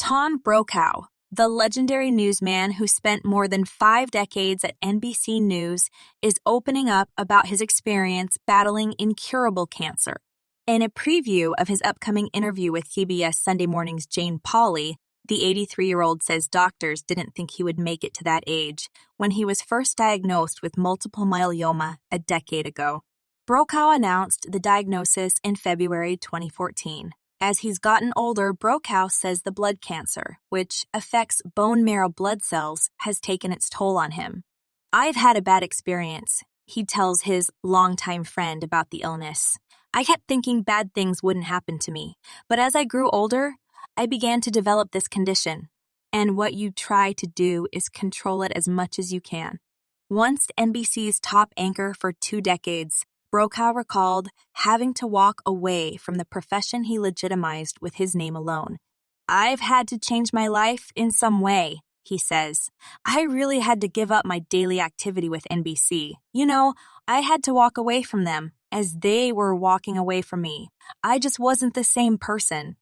Tom Brokaw, the legendary newsman who spent more than 5 decades at NBC News, is opening up about his experience battling incurable cancer. In a preview of his upcoming interview with CBS Sunday Morning's Jane Pauley, the 83-year-old says doctors didn't think he would make it to that age when he was first diagnosed with multiple myeloma a decade ago. Brokaw announced the diagnosis in February 2014. As he's gotten older, Brokaw says the blood cancer, which affects bone marrow blood cells, has taken its toll on him. "I've had a bad experience," he tells his longtime friend about the illness. "I kept thinking bad things wouldn't happen to me, but as I grew older, I began to develop this condition, and what you try to do is control it as much as you can." Once NBC's top anchor for 2 decades, Brokaw recalled having to walk away from the profession he legitimized with his name alone. "I've had to change my life in some way," he says. "I really had to give up my daily activity with NBC. I had to walk away from them as they were walking away from me. I just wasn't the same person.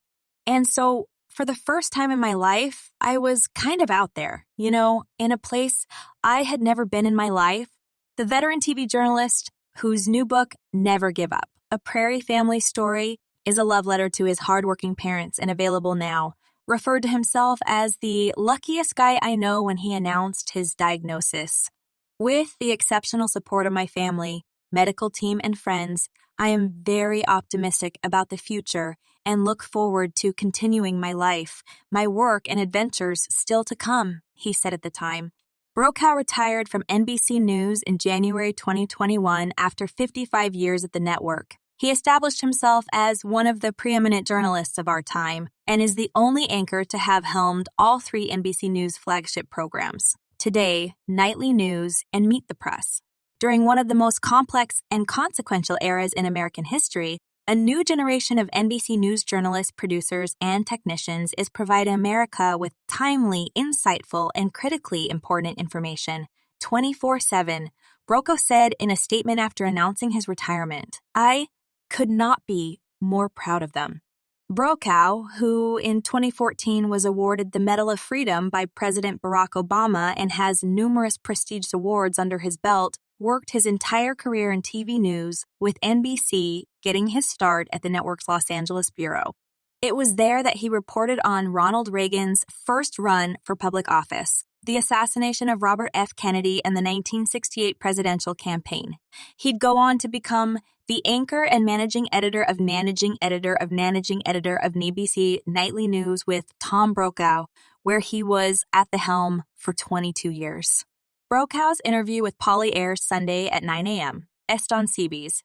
And so, for the first time in my life, I was kind of out there, in a place I had never been in my life." The veteran TV journalist, whose new book, Never Give Up, A Prairie Family Story, is a love letter to his hardworking parents and available now, referred to himself as the luckiest guy I know when he announced his diagnosis. "With the exceptional support of my family, medical team, and friends, I am very optimistic about the future and look forward to continuing my life, my work, and adventures still to come," he said at the time. Brokaw retired from NBC News in January 2021 after 55 years at the network. He established himself as one of the preeminent journalists of our time and is the only anchor to have helmed all 3 NBC News flagship programs, Today, Nightly News, and Meet the Press. During one of the most complex and consequential eras in American history, a new generation of NBC News journalists, producers, and technicians is providing America with timely, insightful, and critically important information 24/7, Brokaw said in a statement after announcing his retirement. "I could not be more proud of them." Brokaw, who in 2014 was awarded the Medal of Freedom by President Barack Obama and has numerous prestigious awards under his belt, worked his entire career in TV news, with NBC getting his start at the network's Los Angeles bureau. It was there that he reported on Ronald Reagan's first run for public office, the assassination of Robert F. Kennedy, and the 1968 presidential campaign. He'd go on to become the anchor and managing editor of NBC Nightly News with Tom Brokaw, where he was at the helm for 22 years. Brokaw's interview with Pauley airs Sunday at 9 a.m. Est on CB's.